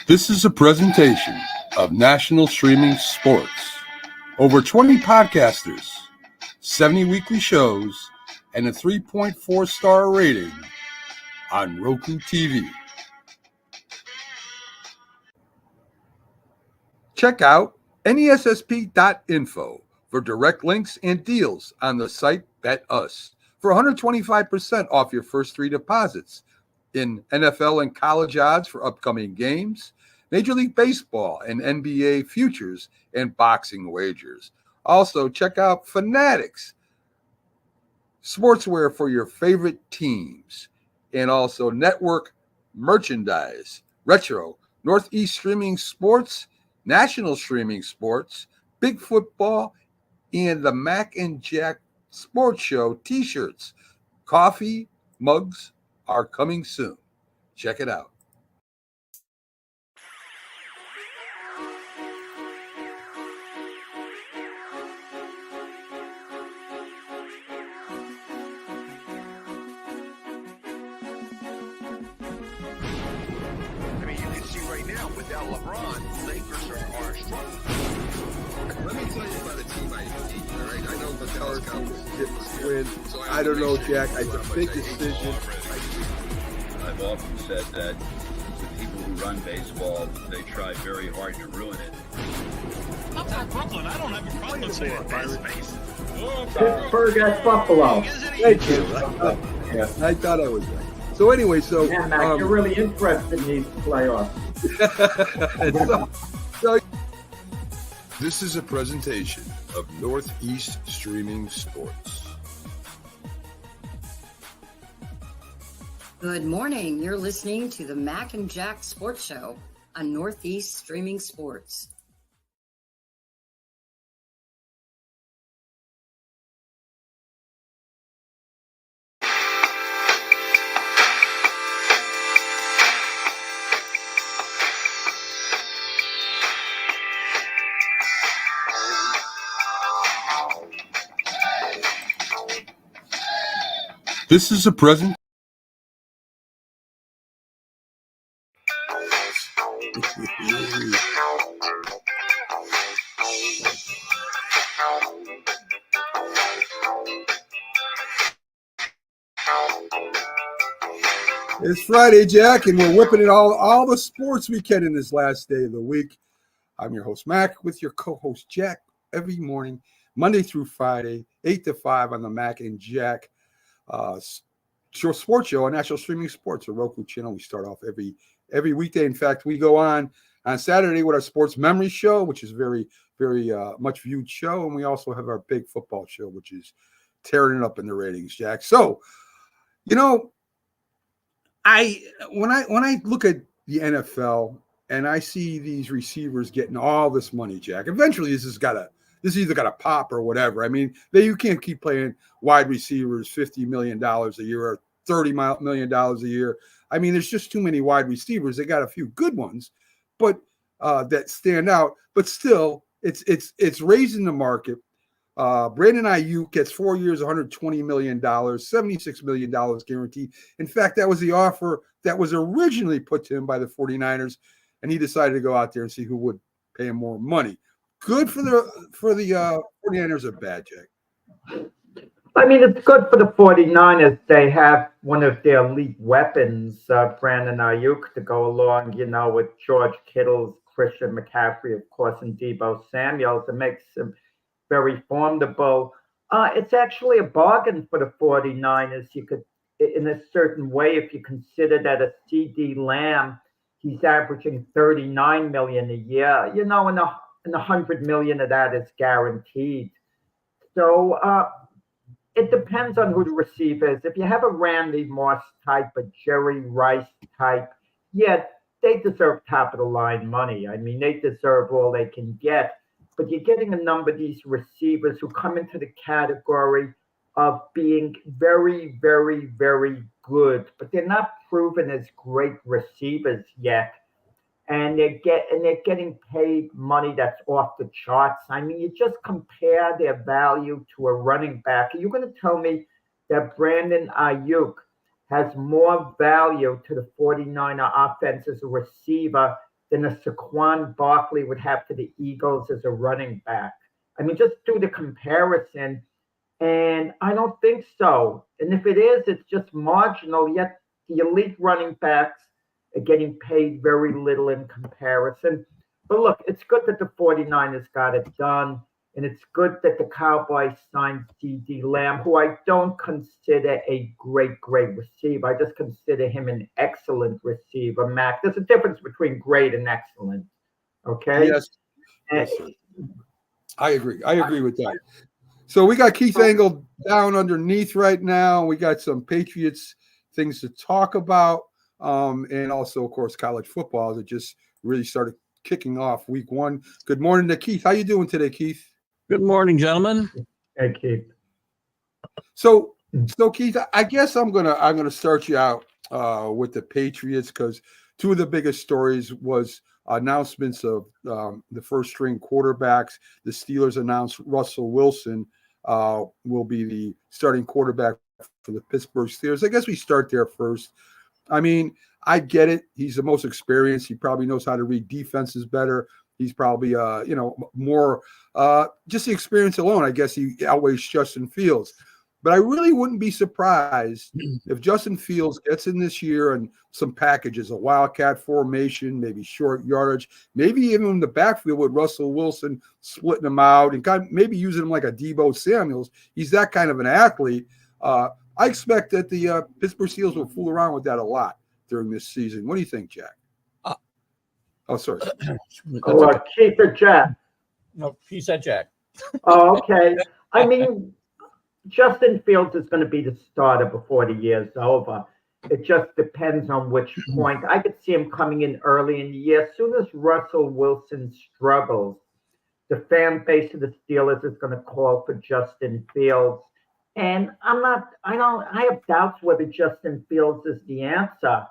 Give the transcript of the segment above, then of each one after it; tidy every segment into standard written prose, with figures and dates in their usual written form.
This is a presentation of National Streaming Sports. Over 20 podcasters, 70 weekly shows, and a 3.4-star rating on Roku TV. Check out nessp.info for direct links and deals on the site Bet Us for 125% off your first three deposits in NFL and college odds for upcoming games, Major League Baseball and NBA futures, and boxing wagers. Also, check out Fanatics, sportswear for your favorite teams, and also network merchandise, retro, Northeast Streaming Sports, National Streaming Sports, Big Football, and the Mac and Jack Sports Show t-shirts. Coffee mugs are coming soon. Check it out. Without LeBron, Lakers are struggling. Let me tell you about a team I hate, all right? I know the Dallas Cowboys Win. I don't know, Jack. It's a big decision. I've often said that the people who run baseball, they try very hard to ruin it. I'm from Brooklyn. I don't have a problem saying space. Pittsburgh at Buffalo. Thank you. I thought I was right. So anyway, Yeah, Mac, you're really interested in these playoffs. This is a presentation of Northeast Streaming Sports. Good morning. You're listening to the Mac and Jack Sports Show on Northeast Streaming Sports. This is a present. It's Friday, Jack, and we're whipping it all the sports we can in this last day of the week. I'm your host, Mac, with your co-host, Jack, every morning, Monday through Friday, 8 to 5 on the Mac and Jack sports show on National Streaming Sports, a Roku channel. We start off every weekday. In fact, we go on Saturday with our Sports Memory Show, which is very, very much viewed show. And we also have our Big Football Show, which is tearing it up in the ratings, Jack. So, you know, when I look at the NFL and I see these receivers getting all this money, Jack, eventually this either got to pop or whatever. I mean, you can't keep playing wide receivers $50 million a year or $30 million a year. I mean, there's just too many wide receivers. They got a few good ones, but that stand out. But still, it's raising the market. Brandon Ayuk gets 4 years, $120 million, $76 million guaranteed. In fact, that was the offer that was originally put to him by the 49ers, and he decided to go out there and see who would pay him more money. Good for the 49ers or bad, Jack? I mean, it's good for the 49ers. They have one of their elite weapons, Brandon Ayuk, to go along, with George Kittle's, Christian McCaffrey, of course, and Deebo Samuels. It makes them very formidable. It's actually a bargain for the 49ers. You could, in a certain way, if you consider that a CD Lamb, he's averaging $39 million a year, and $100 million of that is guaranteed. So it depends on who the receiver is. If you have a Randy Moss type, a Jerry Rice type, yeah, they deserve top of the line money. I mean, they deserve all they can get. But you're getting a number of these receivers who come into the category of being very, very, very good, but they're not proven as great receivers yet. And they're getting paid money that's off the charts. I mean, you just compare their value to a running back. Are you going to tell me that Brandon Ayuk has more value to the 49er offense as a receiver than a Saquon Barkley would have to the Eagles as a running back. I mean, just do the comparison, and I don't think so. And if it is, it's just marginal, yet the elite running backs are getting paid very little in comparison. But look, it's good that the 49ers got it done. And it's good that the Cowboys signed CeeDee Lamb, who I don't consider a great receiver. I just consider him an excellent receiver, Mac. There's a difference between great and excellent. Okay? Yes. Yes, sir. I agree with that. So we got Keith Engel down underneath right now. We got some Patriots things to talk about. And also, of course, college football that just really started kicking off week 1. Good morning to Keith. How you doing today, Keith? Good morning, gentlemen. Hey, Keith. So Keith, I guess I'm gonna start you out with the Patriots, because 2 of the biggest stories was announcements of the first string quarterbacks. The Steelers announced Russell Wilson will be the starting quarterback for the Pittsburgh Steelers. I guess we start there first. I mean, I get it. He's the most experienced. He probably knows how to read defenses better. He's probably, more just the experience alone. I guess he outweighs Justin Fields. But I really wouldn't be surprised if Justin Fields gets in this year and some packages, a wildcat formation, maybe short yardage, maybe even in the backfield with Russell Wilson splitting them out and maybe using him like a Deebo Samuels. He's that kind of an athlete. I expect that the Pittsburgh Steelers will fool around with that a lot during this season. What do you think, Jack? Sorry. Keith or Jack? No, he said Jack. Oh, okay. I mean, Justin Fields is going to be the starter before the year's over. It just depends on which point. I could see him coming in early in the year. As soon as Russell Wilson struggles, the fan base of the Steelers is going to call for Justin Fields. And I have doubts whether Justin Fields is the answer.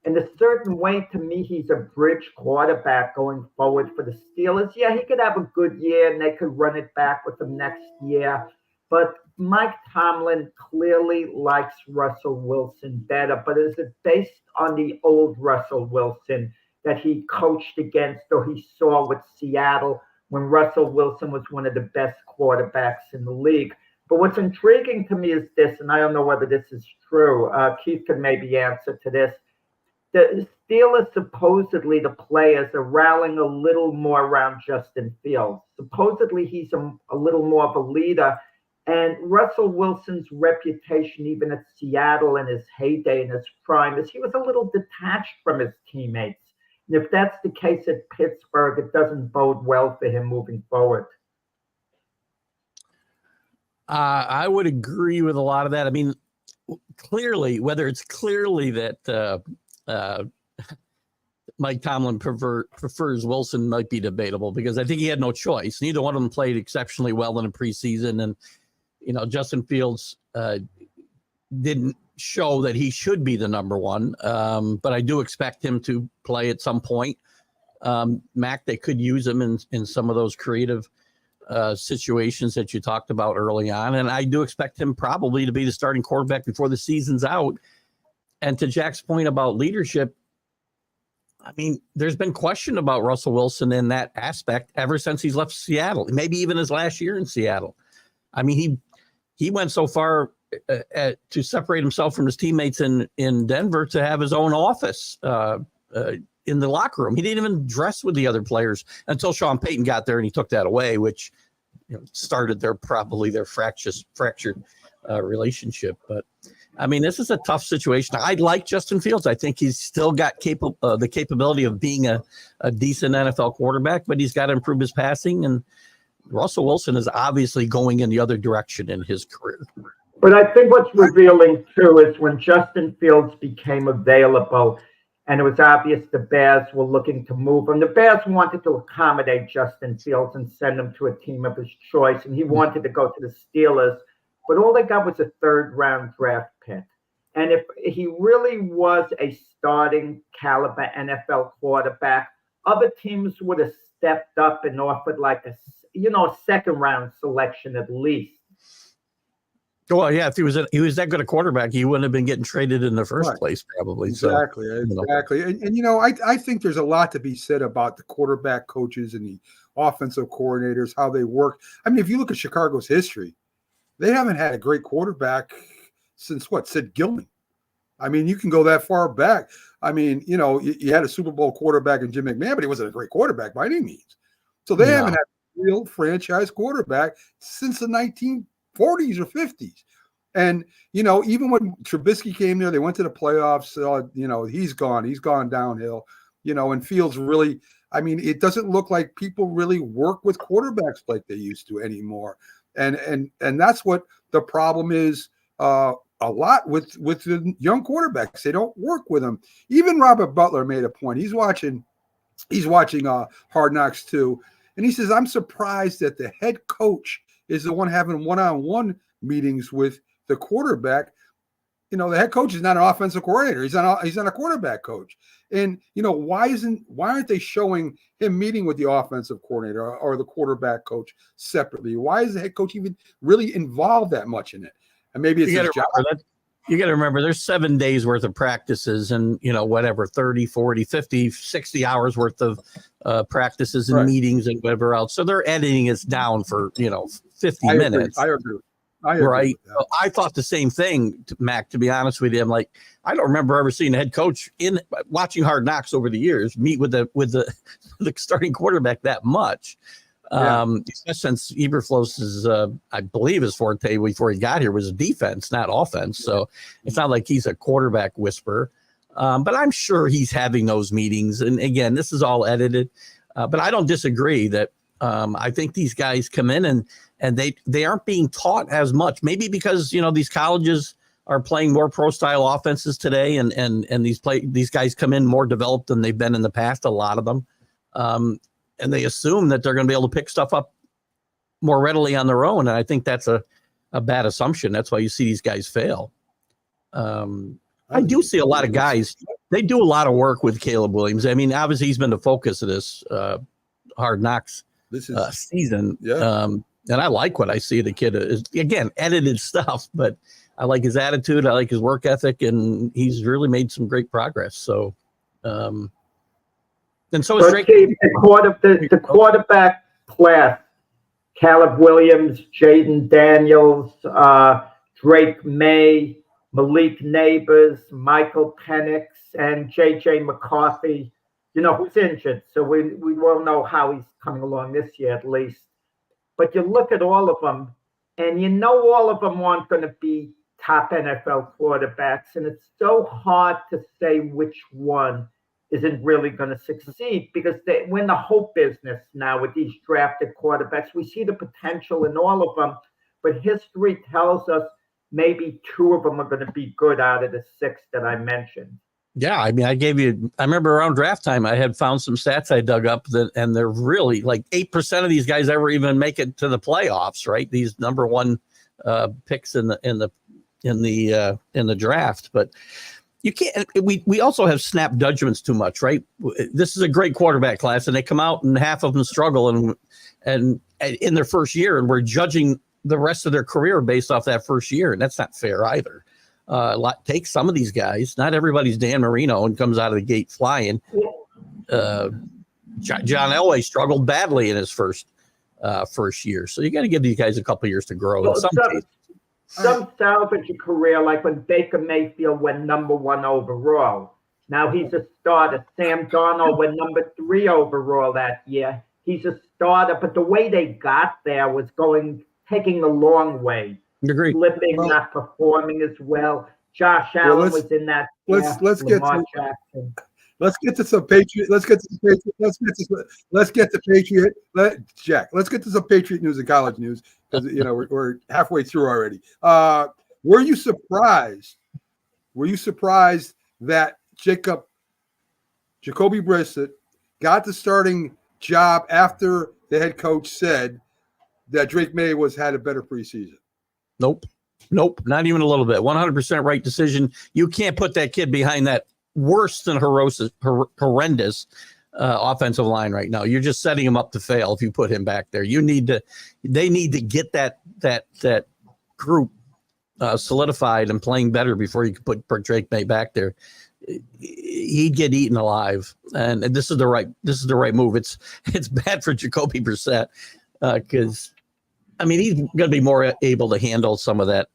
In a certain way, to me, he's a bridge quarterback going forward for the Steelers. Yeah, he could have a good year and they could run it back with him next year. But Mike Tomlin clearly likes Russell Wilson better. But is it based on the old Russell Wilson that he coached against or he saw with Seattle when Russell Wilson was one of the best quarterbacks in the league? But what's intriguing to me is this, and I don't know whether this is true. Keith can maybe answer to this. The Steelers, supposedly the players are rallying a little more around Justin Fields. Supposedly he's a little more of a leader. And Russell Wilson's reputation, even at Seattle in his heyday, in his prime, is he was a little detached from his teammates. And if that's the case at Pittsburgh, it doesn't bode well for him moving forward. I would agree with a lot of that. I mean, clearly, whether it's clearly that Mike Tomlin prefers Wilson might be debatable, because I think he had no choice. Neither one of them played exceptionally well in the preseason. And, Justin Fields didn't show that he should be the number one. But I do expect him to play at some point. Mac, they could use him in some of those creative situations that you talked about early on. And I do expect him probably to be the starting quarterback before the season's out. And to Jack's point about leadership, I mean, there's been question about Russell Wilson in that aspect ever since he's left Seattle, maybe even his last year in Seattle. I mean, he went so far to separate himself from his teammates in Denver to have his own office in the locker room. He didn't even dress with the other players until Sean Payton got there and he took that away, which started their fractured relationship. But I mean, this is a tough situation. I like Justin Fields. I think he's still got the capability of being a decent NFL quarterback, but he's got to improve his passing. And Russell Wilson is obviously going in the other direction in his career. But I think what's revealing, too, is when Justin Fields became available and it was obvious the Bears were looking to move him, the Bears wanted to accommodate Justin Fields and send him to a team of his choice, and he wanted to go to the Steelers. But all they got was a third-round draft pick. And if he really was a starting caliber NFL quarterback, other teams would have stepped up and offered like a second-round selection at least. Well, yeah, if he was that good a quarterback, he wouldn't have been getting traded in the first Right. place, probably. Exactly, So, you know. exactly. And you know, I think there's a lot to be said about the quarterback coaches and the offensive coordinators, how they work. I mean, if you look at Chicago's history, they haven't had a great quarterback since what, Sid Gilman. I mean, you can go that far back. I mean, you know, you had a Super Bowl quarterback in Jim McMahon, but he wasn't a great quarterback by any means. So they haven't had a real franchise quarterback since the 1940s or 50s. And, you know, even when Trubisky came there, they went to the playoffs. You know, he's gone downhill, you know, and Fields really, I mean, it doesn't look like people really work with quarterbacks like they used to anymore. And that's what the problem is a lot with the young quarterbacks. They don't work with them. Even Robert Butler made a point. He's watching Hard Knocks too. And he says, I'm surprised that the head coach is the one having one-on-one meetings with the quarterback. You know, the head coach is not an offensive coordinator. He's not a quarterback coach. And, you know, why aren't they showing him meeting with the offensive coordinator or the quarterback coach separately? Why is the head coach even really involved that much in it? And maybe it's his job. You got to remember there's 7 days worth of practices and, you know, whatever, 30, 40, 50, 60 hours worth of practices and meetings and whatever else. So they're editing us down for, you know, 50 minutes. I agree. Right. So I thought the same thing, Mac, to be honest with you. I'm like, I don't remember ever seeing a head coach in watching Hard Knocks over the years meet with the starting quarterback that much. Since Eberflus's, I believe his forte before he got here was defense, not offense. So it's not like he's a quarterback whisperer. But I'm sure he's having those meetings. And again, this is all edited. But I don't disagree that I think these guys come in and they aren't being taught as much, maybe because, you know, these colleges are playing more pro style offenses today. And these guys come in more developed than they've been in the past, a lot of them. And they assume that they're going to be able to pick stuff up more readily on their own. And I think that's a bad assumption. That's why you see these guys fail. I do see a lot of guys. They do a lot of work with Caleb Williams. I mean, obviously he's been the focus of this Hard Knocks season. And I like what I see. The kid is, again, edited stuff, but I like his attitude. I like his work ethic, and he's really made some great progress. So, and so is Drake. The quarterback class, Caleb Williams, Jaden Daniels, Drake May, Malik Neighbors, Michael Penix, and J.J. McCarthy, you know, who's injured. So we won't know how he's coming along this year at least. But you look at all of them, and you know all of them aren't going to be top NFL quarterbacks. And it's so hard to say which one isn't really going to succeed because we're in the hope business now with these drafted quarterbacks. We see the potential in all of them, but history tells us maybe 2 of them are going to be good out of the 6 that I mentioned. Yeah, I mean, I remember around draft time, I had found some stats I dug up and they're really like 8% of these guys ever even make it to the playoffs, right? These number 1 picks in the draft, but you can't. We also have snap judgments too much, right? This is a great quarterback class, and they come out and half of them struggle and in their first year, and we're judging the rest of their career based off that first year, and that's not fair either. Take some of these guys. Not everybody's Dan Marino and comes out of the gate flying. John Elway struggled badly in his first year, so you got to give these guys a couple of years to grow. Well, some salvage a career, like when Baker Mayfield went number 1 overall. Now he's a starter. Sam Darnold went number 3 overall that year. He's a starter, but the way they got there was taking the long way. Agreed. Slipping, not performing as well. Josh Allen was in that. Let's get to some Patriot. Let's get to some Patriot news and college news because you know we're halfway through already. Were you surprised that Jacoby Brissett got the starting job after the head coach said that Drake May had a better preseason? Nope, not even a little bit. 100% right decision. You can't put that kid behind that worse than horrendous offensive line right now. You're just setting him up to fail if you put him back there. They need to get that group solidified and playing better before you could put Drake May back there, he'd get eaten alive. And this is the right move. It's bad for Jacoby Brissett because he's going to be more able to handle some of that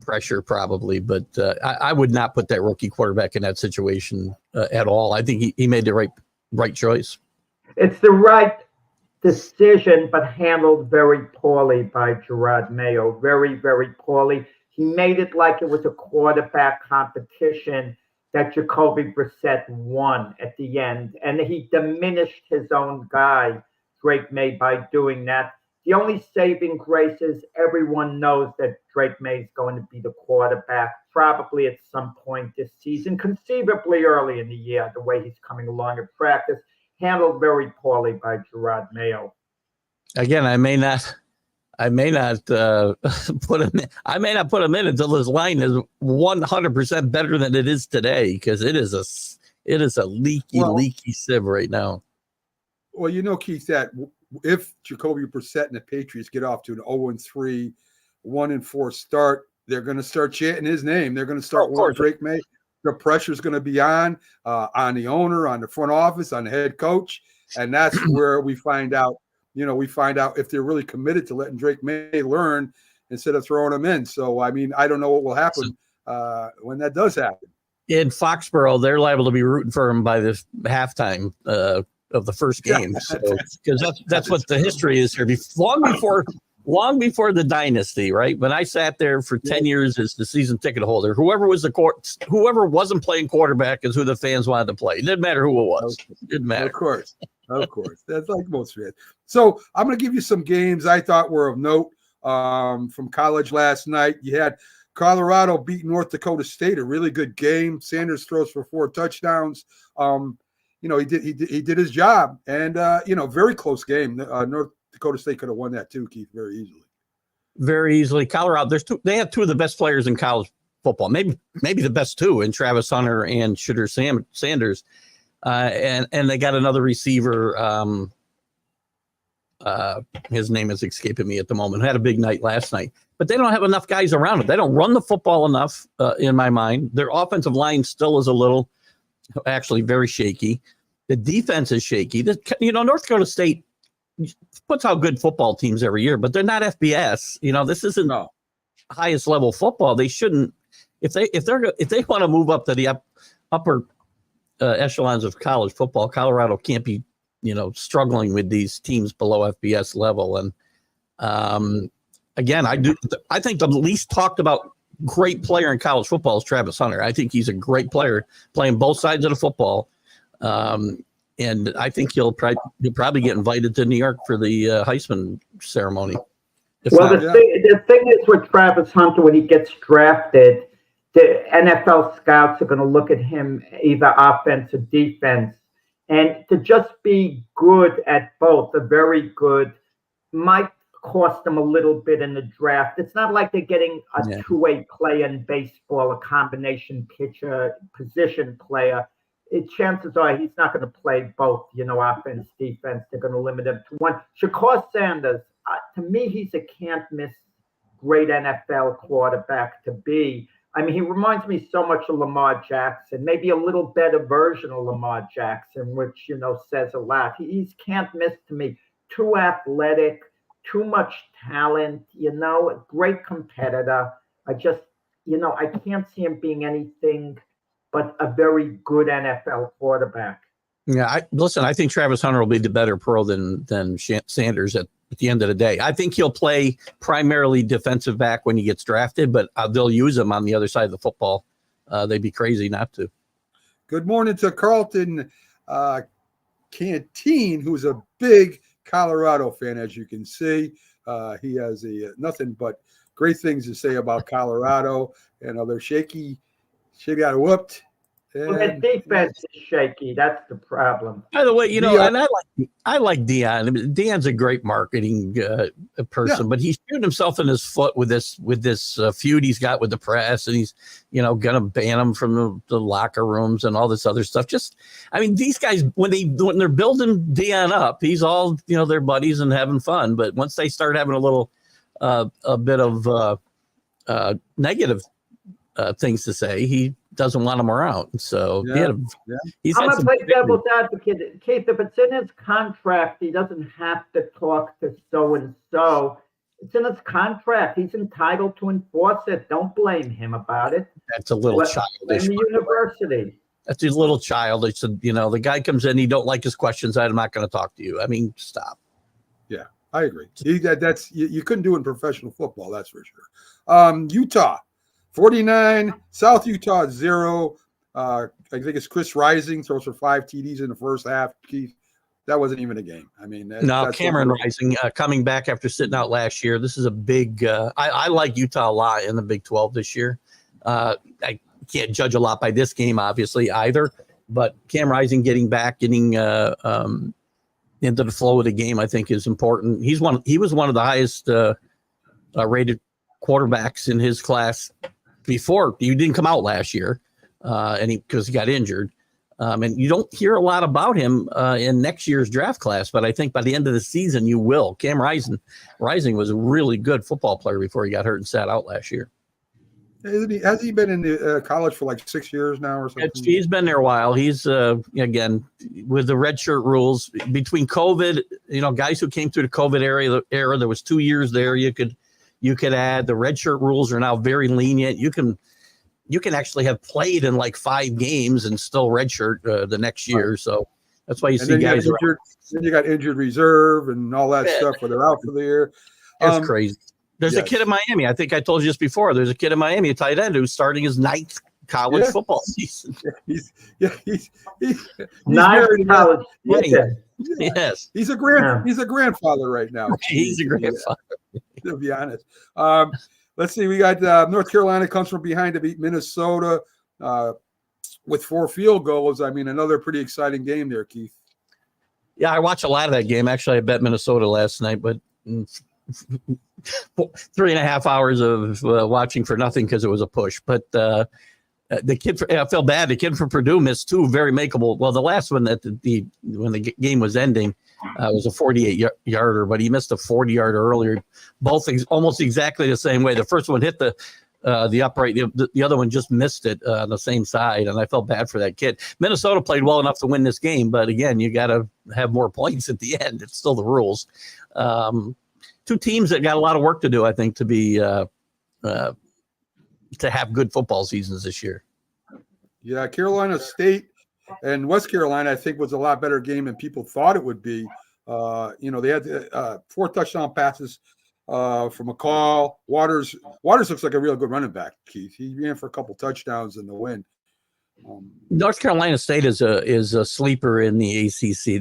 pressure probably, but I would not put that rookie quarterback in that situation at all. I think he made the right choice. It's the right decision, but handled very poorly by Gerard Mayo. Very, very poorly. He made it like it was a quarterback competition that Jacoby Brissett won at the end, and he diminished his own guy, Drake May, by doing that. The only saving grace is everyone knows that Drake May is going to be the quarterback probably at some point this season, conceivably early in the year, the way he's coming along in practice, handled very poorly by Gerard Mayo. Again, I may not put him in. I may not put him in until his line is 100% better than it is today, because it is a leaky sieve right now. Well, Keith, that if Jacoby Brissett and the Patriots get off to an 0-3, 1-4 start, they're going to start chanting his name. They're going to start wanting Drake May. The pressure's going to be on the owner, on the front office, on the head coach, and that's where we find out. We find out if they're really committed to letting Drake May learn instead of throwing him in. So, I don't know what will happen when that does happen. In Foxborough, they're liable to be rooting for him by the halftime of the first game, because that's what the history is here. Long before the dynasty, right? When I sat there for 10 years as the season ticket holder, whoever wasn't playing quarterback is who the fans wanted to play. It didn't matter who it was. It didn't matter. Of course. That's like most fans. So I'm going to give you some games I thought were of note from college last night. You had Colorado beat North Dakota State, a really good game. Sanders throws for 4 touchdowns. He did his job, and very close game. North Dakota State could have won that too, Keith, very easily. Very easily. Colorado, they have 2 of the best players in college football, maybe the best 2 in Travis Hunter and Shedeur Sanders, and they got another receiver. His name is escaping me at the moment. Had a big night last night, but they don't have enough guys around it. They don't run the football enough, in my mind. Their offensive line still is actually very shaky. The defense is shaky. North Dakota State puts out good football teams every year, but they're not FBS. This isn't highest level football. They shouldn't. If they want to move up to the upper echelons of college football, Colorado can't be struggling with these teams below FBS level. And again, I think the least talked about great player in college football is Travis Hunter. I think he's a great player playing both sides of the football. And I think he'll probably get invited to New York for the Heisman ceremony. The thing is with Travis Hunter, when he gets drafted, the NFL scouts are going to look at him either offense or defense. And to just be good at both, a very good, might cost them a little bit in the draft. It's not like they're getting a two-way player in baseball, a combination pitcher, position player. Chances are he's not going to play both, offense, defense. They're going to limit him to one. Shedeur Sanders, to me, he's a can't-miss great NFL quarterback to be. He reminds me so much of Lamar Jackson, maybe a little better version of Lamar Jackson, which, says a lot. He's can't miss to me. Too athletic, too much talent, great competitor. I just, I can't see him being anything but a very good NFL quarterback. Yeah, I think Travis Hunter will be the better pro than Sanders at the end of the day. I think he'll play primarily defensive back when he gets drafted, but they'll use him on the other side of the football. They'd be crazy not to. Good morning to Carlton Canteen, who's a big Colorado fan, as you can see. He has nothing but great things to say about Colorado. They're shaky. She got whooped. Well, the defense is shaky. That's the problem. By the way, and I like Deion. Deion's a great marketing person, but he's shooting himself in his foot with this feud he's got with the press, and he's gonna ban him from the locker rooms and all this other stuff. These guys when they're building Deion up, he's all their buddies and having fun. But once they start having a little a bit of negative things to say. He doesn't want him around. So Yeah. he's I'm had gonna some play big- devil's advocate. Keith, if it's in his contract, he doesn't have to talk to so and so. It's in his contract. He's entitled to enforce it. Don't blame him about it. That's a little Blame childish. the university. That's a little childish. The guy comes in, he don't like his questions. I'm not going to talk to you. I mean, stop. I agree. You couldn't do it in professional football, that's for sure. Utah, 49, South Utah 0. I think it's Chris Rising throws for 5 TDs in the first half. Keith, that wasn't even a game. I mean, that's Cameron something- Rising coming back after sitting out last year. This is a big. I like Utah a lot in the Big 12 this year. I can't judge a lot by this game, obviously, either. But Cam Rising getting back, getting into the flow of the game, I think is important. He was one of the highest rated quarterbacks in his class before. He didn't come out last year, because he got injured. And you don't hear a lot about him in next year's draft class, but I think by the end of the season you will. Cam Rising was a really good football player before he got hurt and sat out last year. Has he been in the college for like 6 years now or something? He's been there a while. He's again with the redshirt rules between COVID. Guys who came through the COVID era, there was 2 years there. You could add. The redshirt rules are now very lenient. You can actually have played in like 5 games and still redshirt the next year. So that's why you see guys. Then you got injured reserve and all that stuff where they're out for the year. It's crazy. There's a kid in Miami. I think I told you just before. There's a kid in Miami, a tight end, who's starting his 9th college football season. He's Nice married. college. Yes, He's a grandfather right now. he's a grandfather. To be honest. Let's see. We got North Carolina comes from behind to beat Minnesota with 4 field goals. I mean, another pretty exciting game there, Keith. Yeah, I watched a lot of that game. Actually, I bet Minnesota last night, but 3.5 hours of watching for nothing because it was a push. But the kid, I felt bad. The kid from Purdue missed 2 very makeable. Well, the last one when the game was ending was a 48-yarder, but he missed a 40-yarder earlier. Both things almost exactly the same way. The first one hit the upright. The other one just missed it on the same side, and I felt bad for that kid. Minnesota played well enough to win this game, but again, you got to have more points at the end. It's still the rules. 2 teams that got a lot of work to do, I think, to be to have good football seasons this year. Yeah, Carolina State and West Carolina, I think, was a lot better game than people thought it would be. They had 4 touchdown passes from McCall. Waters looks like a real good running back, Keith. He ran for a couple touchdowns in the win. North Carolina State is a sleeper in the ACC.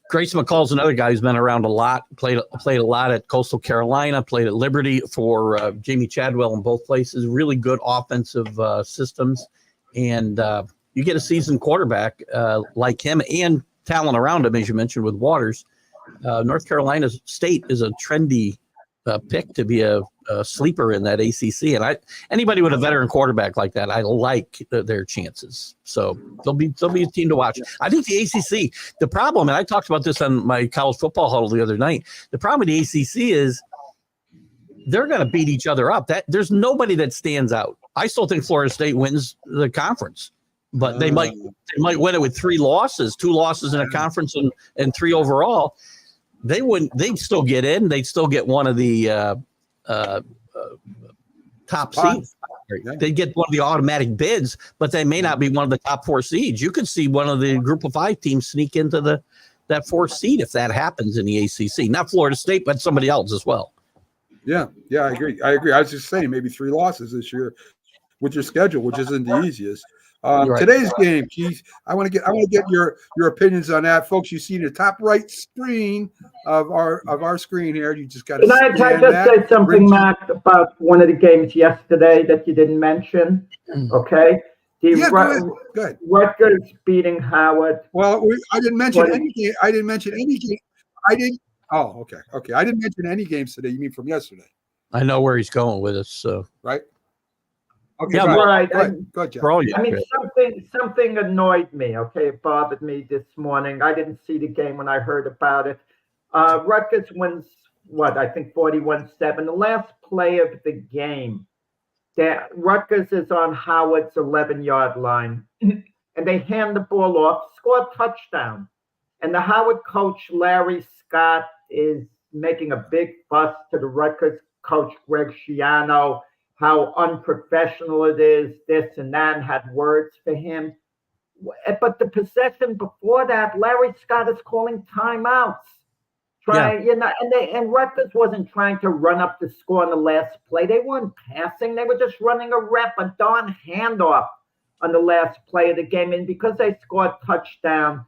Grayson McCall's another guy who's been around a lot. Played a lot at Coastal Carolina. Played at Liberty for Jamie Chadwell in both places. Really good offensive systems, and you get a seasoned quarterback like him and talent around him, as you mentioned with Waters. North Carolina State is a trendy pick to be a sleeper in that ACC, and anybody with a veteran quarterback like that, I like their chances. So they'll be a team to watch. I think the ACC, the problem, and I talked about this on my college football huddle the other night. The problem with the ACC is they're going to beat each other up. There's nobody that stands out. I still think Florida State wins the conference, but they might win it with 3 losses, 2 losses in a conference and 3 overall. They'd still get in. They'd still get one of the top seeds. They get one of the automatic bids, but they may not be one of the top 4 seeds. You could see one of the group of 5 teams sneak into that 4th seed if that happens in the ACC. Not Florida State, but somebody else as well. Yeah, I agree. I was just saying maybe 3 losses this year with your schedule, which isn't the easiest. Right. Today's game, Keith. I want to get your opinions on that, folks. You see the top right screen of our screen here. You just got to. Can I just say something, Matt, about one of the games yesterday that you didn't mention? Okay. Go ahead. Rutgers beating Howard. Well, I didn't mention any game. I didn't mention any game. I didn't. Oh, okay. I didn't mention any games today. You mean from yesterday? I know where he's going with us. So right. Okay, yeah, right. Go ahead, Jeff. I mean, something annoyed me. Okay, it bothered me this morning. I didn't see the game when I heard about it. Rutgers wins I think 41-7. The last play of the game, Rutgers is on Howard's 11-yard line, and they hand the ball off, score a touchdown. And the Howard coach, Larry Scott, is making a big fuss to the Rutgers coach, Greg Schiano, how unprofessional it is, this and that, and had words for him. But the possession before that, Larry Scott is calling timeouts. And Rutgers wasn't trying to run up the score on the last play. They weren't passing. They were just running a darn handoff on the last play of the game. And because they scored touchdown,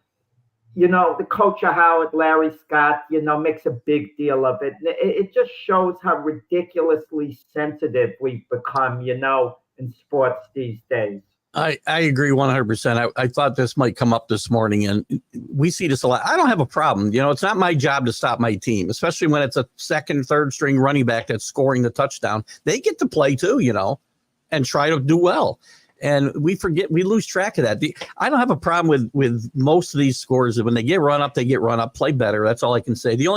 the coach of Howard, Larry Scott, makes a big deal of it. It just shows how ridiculously sensitive we've become, in sports these days. I agree 100%. I thought this might come up this morning, and we see this a lot. I don't have a problem. It's not my job to stop my team, especially when it's a second, third string running back that's scoring the touchdown. They get to play too, and try to do well. And we lose track of that. I don't have a problem with most of these scores. When they get run up, play better. That's all I can say. The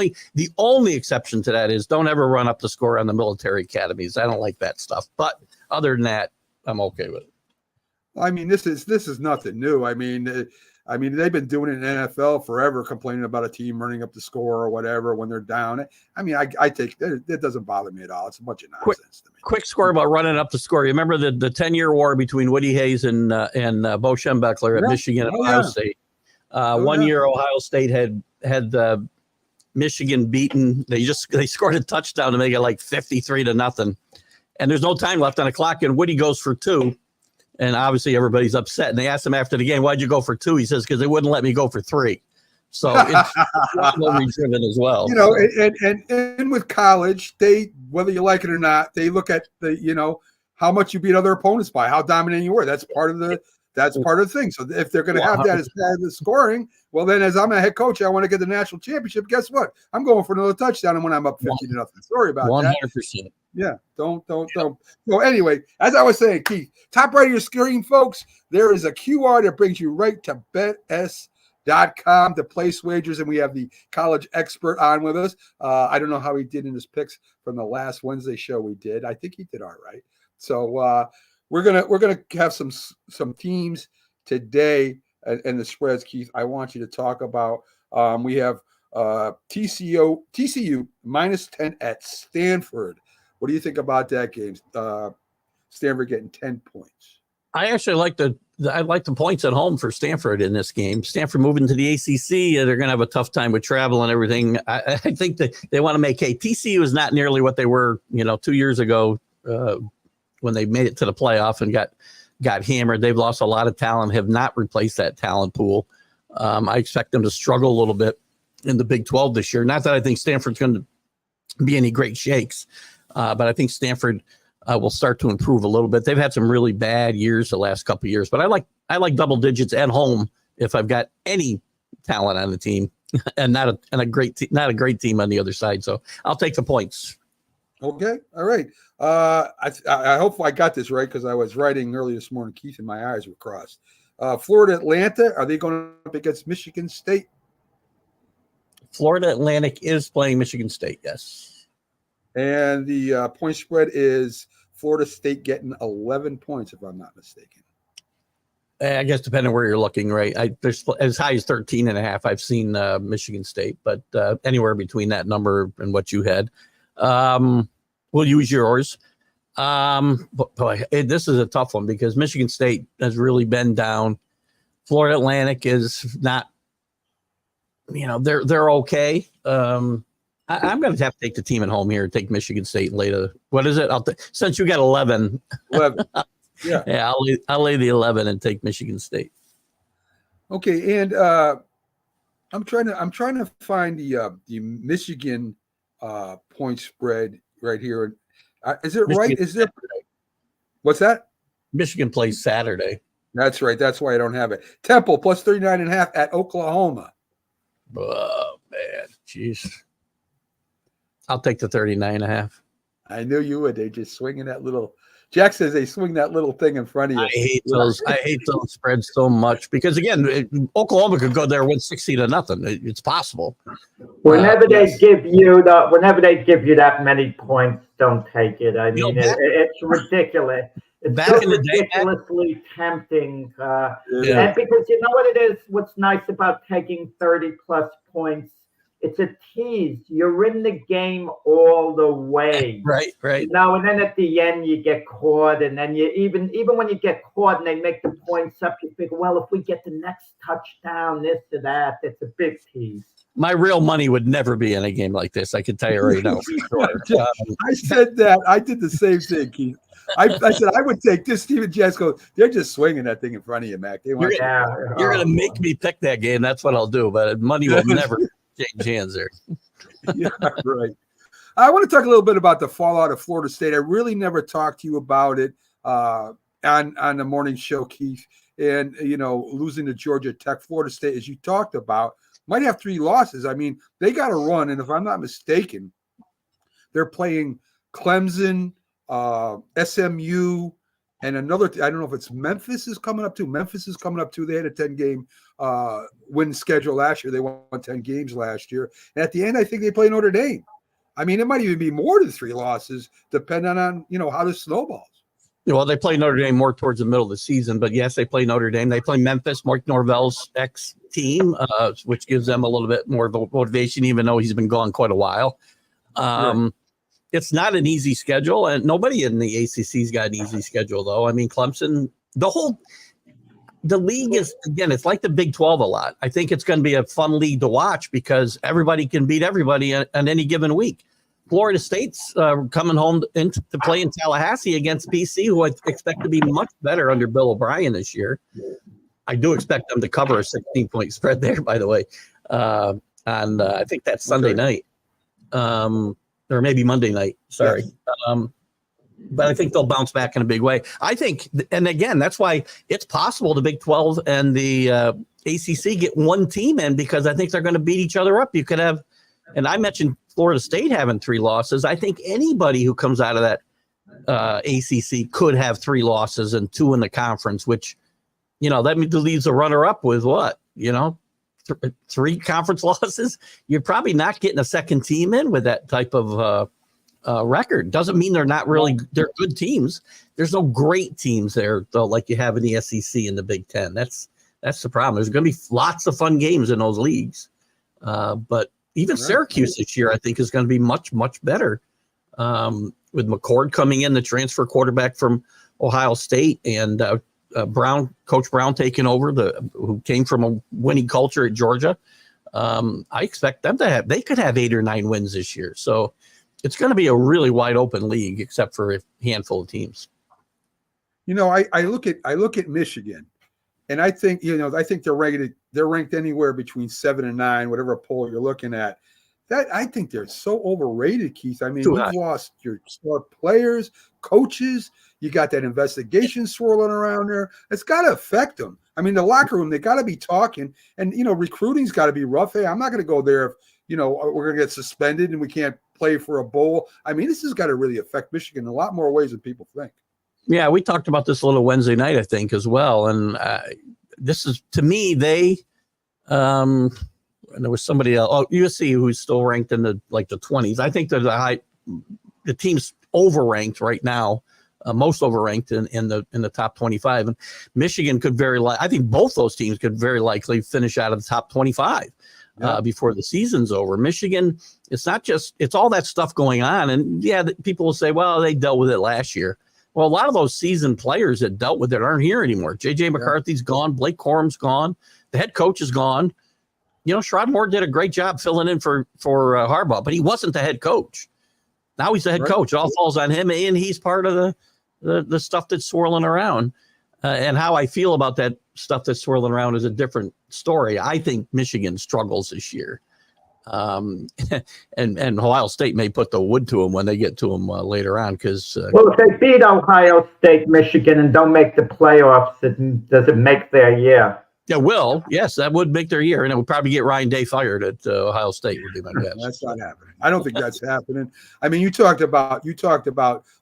only exception to that is don't ever run up the score on the military academies. I don't like that stuff. But other than that, I'm okay with it. I mean, this is nothing new. I mean, they've been doing it in NFL forever, complaining about a team running up the score or whatever when they're down. I mean, I take it doesn't bother me at all. It's a bunch of nonsense to me. Quick score about running up the score. You remember the 10-year war between Woody Hayes and Bo Schembechler at Michigan and Ohio State. 1 year Ohio State had Michigan beaten. They scored a touchdown to make it like 53-0, and there's no time left on the clock. And Woody goes for 2. And obviously everybody's upset. And they asked him after the game, why'd you go for 2? He says, because they wouldn't let me go for 3. So it's rivalry driven as well. And with college, whether you like it or not, they look at how much you beat other opponents by, how dominant you were. That's part of the thing. So if they're going to have that as part of the scoring, well, then as I'm a head coach, I want to get the national championship. Guess what? I'm going for another touchdown. And when I'm up 50-0, sorry about 100%. That. 100%. Yeah, don't. So anyway, as I was saying, Keith, top right of your screen, folks, there is a QR that brings you right to BetS.com to place wagers, and we have the college expert on with us. I don't know how he did in his picks from the last Wednesday show we did. I think he did all right. So we're gonna have some teams today and the spreads, Keith. I want you to talk about. We have TCU -10 at Stanford. What do you think about that game? Stanford getting 10 points. I actually like the points at home for Stanford in this game. Stanford moving to the ACC, they're going to have a tough time with travel and everything. I think that they want to make hay. TCU is not nearly what they were, 2 years ago when they made it to the playoff and got hammered. They've lost a lot of talent, have not replaced that talent pool. I expect them to struggle a little bit in the Big 12 this year. Not that I think Stanford's going to be any great shakes. But I think Stanford will start to improve a little bit. They've had some really bad years the last couple of years, but I like double digits at home if I've got any talent on the team and not a great team on the other side. So I'll take the points. Okay, all right. I hope I got this right because I was writing early this morning, Keith, and my eyes were crossed. Florida Atlanta, are they going up against Michigan State? Florida Atlantic is playing Michigan State, yes. And the point spread is Florida State getting 11 points, if I'm not mistaken. I guess depending on where you're looking, right? There's as high as 13.5. I've seen Michigan State, but anywhere between that number and what you had. We'll use yours. But boy, this is a tough one because Michigan State has really been down. Florida Atlantic is not, they're okay. I'm going to have to take the team at home here, take Michigan State and lay what is it? Since you got 11. 11. Yeah. I'll lay the 11 and take Michigan State. Okay. And I'm trying to find the Michigan point spread right here. Is it Michigan right? Is there? What's that? Michigan plays Saturday. That's right. That's why I don't have it. Temple plus 39.5 at Oklahoma. Oh man. Jeez. I'll take the 39.5. I knew you would. They just swinging that little Jack says they swing that little thing in front of you. I hate those. I hate those spreads so much because again, Oklahoma could go there and win 60-0. It's possible. Whenever they yes. give you that many points, don't take it. I mean, it's ridiculous. It's Back so in the day, ridiculously tempting. Yeah. And because you know what it is, what's nice about taking 30-plus points, it's a tease. You're in the game all the way. Right. You know, and then at the end you get caught, and then you even when you get caught and they make the points up, you think, well, if we get the next touchdown, this or that, it's a big tease. My real money would never be in a game like this. I can tell you right now. For sure. I said that. I did the same thing, Keith. I said I would take this. Steven Jess goes, they're just swinging that thing in front of you, Mac. They want You're going to make me pick that game. That's what I'll do. But money will never change hands there. Yeah, right. I want to talk a little bit about the fallout of Florida State. I really never talked to you about it on the morning show, Keith. And, you know, losing to Georgia Tech, Florida State, as you talked about, might have 3 losses. I mean, they got to run. And if I'm not mistaken, they're playing Clemson, SMU, and another. I don't know if it's Memphis is coming up too. Memphis is coming up too. They had a 10-game win schedule last year. They won 10 games last year. And at the end, I think they play Notre Dame. I mean, it might even be more than 3 losses, depending on, you know, how this snowballs. Well, they play Notre Dame more towards the middle of the season, but yes, they play Notre Dame. They play Memphis, Mark Norvell's ex-team, which gives them a little bit more motivation, even though he's been gone quite a while. Right. It's not an easy schedule, and nobody in the ACC's got an easy schedule, though. I mean, Clemson, the league is, again, it's like the Big 12 a lot. I think it's going to be a fun league to watch because everybody can beat everybody on any given week. Florida State's coming home to play in Tallahassee against BC, who I expect to be much better under Bill O'Brien this year. I do expect them to cover a 16-point spread there, by the way. And I think that's Sunday night. Or maybe Monday night. Sorry. Yes. But I think they'll bounce back in a big way. I think, and again, that's why it's possible the Big 12 and the ACC get one team in because I think they're going to beat each other up. You could have, and I mentioned Florida State having 3 losses. I think anybody who comes out of that ACC could have 3 losses and 2 in the conference, which, you know, that leaves a runner-up with what, you know, 3 conference losses. You're probably not getting a second team in with that type of record. Doesn't mean they're not really, they're good teams. There's no great teams there, though, like you have in the SEC and the Big Ten. That's the problem. There's going to be lots of fun games in those leagues. But even Syracuse this year, I think, is going to be much, much better. With McCord coming in, the transfer quarterback from Ohio State, and Coach Brown taking over, who came from a winning culture at Georgia. I expect them to they could have 8 or 9 wins this year. So it's going to be a really wide open league, except for a handful of teams. You know, I look at Michigan, and I think, you know, I think they're ranked anywhere between 7 and 9, whatever poll you're looking at. That I think they're so overrated, Keith. I mean, you've lost your star players, coaches. You got that investigation swirling around there. It's got to affect them. I mean, the locker room, they got to be talking, and, you know, recruiting's got to be rough. Hey, I'm not going to go there if, you know, we're going to get suspended and we can't play for a bowl. I mean, this has got to really affect Michigan in a lot more ways than people think. Yeah, we talked about this a little Wednesday night, I think, as well. And this is, to me, and there was somebody else, USC, who's still ranked in the 20s. I think they're the team's overranked right now, most overranked in the top 25. And Michigan could I think both those teams could very likely finish out of the top 25 before the season's over. Michigan, it's all that stuff going on. And yeah, people will say, well, they dealt with it last year. Well, a lot of those seasoned players that dealt with it aren't here anymore. J.J. McCarthy's gone. Blake Corum's gone. The head coach is gone. You know, Sherrod Moore did a great job filling in for Harbaugh, but he wasn't the head coach. Now he's the head coach. It all falls on him, and he's part of the stuff that's swirling around. And how I feel about that stuff that's swirling around is a different story. I think Michigan struggles this year. And Ohio State may put the wood to them when they get to them later on. Because well, if they beat Ohio State, Michigan, and don't make the playoffs, does it make their year? Yeah, will. Yes, that would make their year, and it would probably get Ryan Day fired at Ohio State. Would be my guess. That's not happening. I don't think that's happening. I mean, you talked about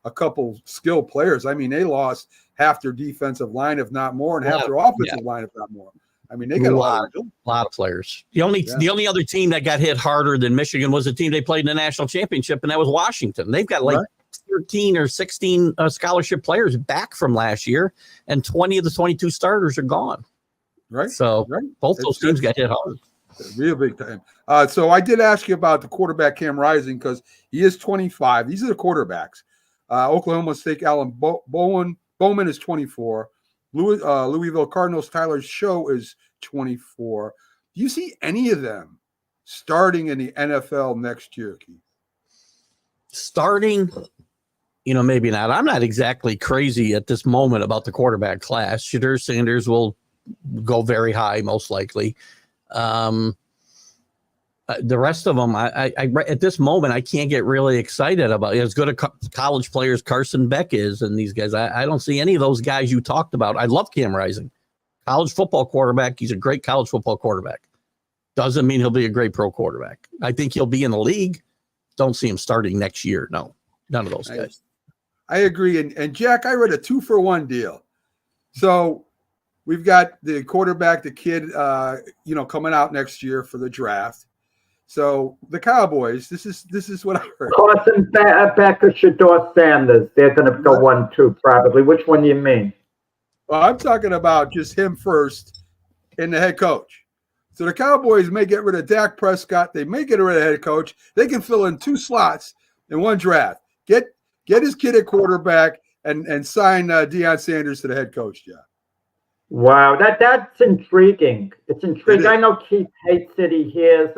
a couple skilled players. I mean, they lost half their defensive line, if not more, and half their offensive line, if not more. I mean, they got a lot of players. The only other team that got hit harder than Michigan was the team they played in the national championship, and that was Washington. They've got 13 or 16 scholarship players back from last year, and 20 of the 22 starters are gone. Right. So both those teams got hit hard. Real big time. So I did ask you about the quarterback Cam Rising because he is 25. These are the quarterbacks. Oklahoma State Allen Bowman is 24. Louisville Cardinals Tyler Show is 24. Do you see any of them starting in the NFL next year, Keith? Starting, maybe not. I'm not exactly crazy at this moment about the quarterback class. Shedeur Sanders will go very high, most likely. The rest of them, I at this moment, I can't get really excited about. As good a college players Carson Beck is, and these guys, I don't see any of those guys you talked about. I love Cam Rising, college football quarterback. He's a great college football quarterback. Doesn't mean he'll be a great pro quarterback. I think he'll be in the league. Don't see him starting next year. No, none of those guys. I agree. And Jack, I read a 2-for-1 deal. So we've got the quarterback, the kid, coming out next year for the draft. So the Cowboys, this is what I heard. Carson Beck or Shedeur Sanders. They're going to go 1-2 probably. Which one do you mean? Well, I'm talking about just him first and the head coach. So the Cowboys may get rid of Dak Prescott. They may get rid of the head coach. They can fill in 2 slots in one draft. Get his kid at quarterback and sign Deion Sanders to the head coach job. Wow, that's intriguing. It's intriguing. I know Keith hates it. He hears,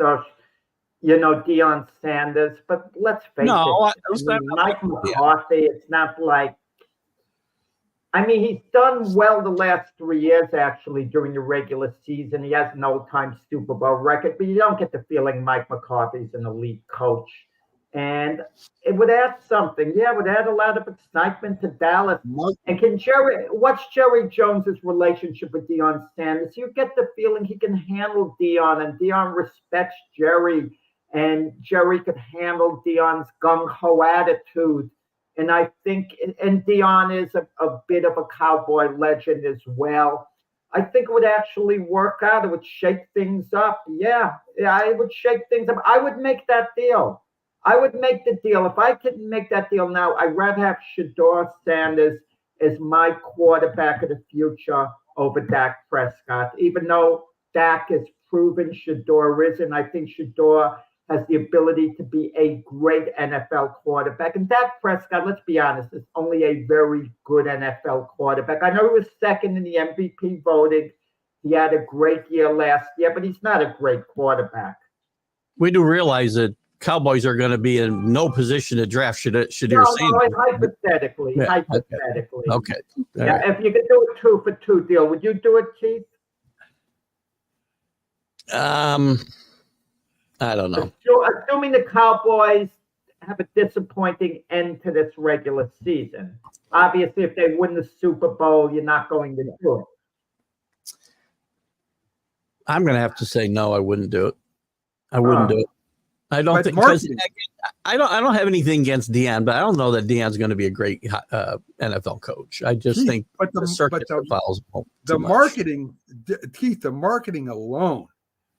Deion Sanders, but let's face it. Mike McCarthy, it's not like. I mean, he's done well the last 3 years, actually, during the regular season. He has an old-time Super Bowl record, but you don't get the feeling Mike McCarthy's an elite coach. And it would add something. Yeah, it would add a lot of excitement to Dallas. And what's Jerry Jones's relationship with Deion Sanders? You get the feeling he can handle Deion, and Deion respects Jerry, and Jerry could handle Deion's gung-ho attitude. And I think, and Deion is a bit of a Cowboy legend as well. I think it would actually work out. It would shake things up. Yeah, it would shake things up. I would make that deal. I would make the deal. If I couldn't make that deal now, I'd rather have Shedeur Sanders as my quarterback of the future over Dak Prescott. Even though Dak is proven, Shedeur isn't. I think Shedeur has the ability to be a great NFL quarterback. And Dak Prescott, let's be honest, is only a very good NFL quarterback. I know he was second in the MVP voting. He had a great year last year, but he's not a great quarterback. We do realize that Cowboys are going to be in no position to draft Shedeur Sanders. No, hypothetically. Yeah. Hypothetically. Okay. Yeah, if you could do a 2-for-2 deal, would you do it, Keith? I don't know. Assuming the Cowboys have a disappointing end to this regular season. Obviously, if they win the Super Bowl, you're not going to do it. I'm going to have to say no. I wouldn't do it. I wouldn't do it. I don't think. I don't have anything against Deion, but I don't know that Deion's going to be a great NFL coach. I just think the marketing, Keith, the marketing alone.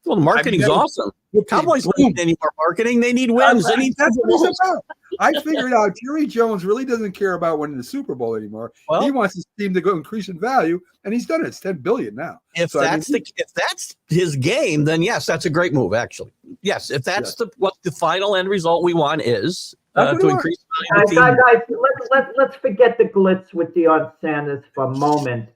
Well, the marketing's awesome. Cowboys don't need any more marketing. They need wins. They need that's what it's about. I figured out Jerry Jones really doesn't care about winning the Super Bowl anymore. Well, he wants his team to go increase in value, and he's done it. It's $10 billion now. If that's his game, then yes, that's a great move. Actually, yes. If that's what the final end result we want is to increase value. Guys, let's forget the glitz with Deion Sanders for a moment.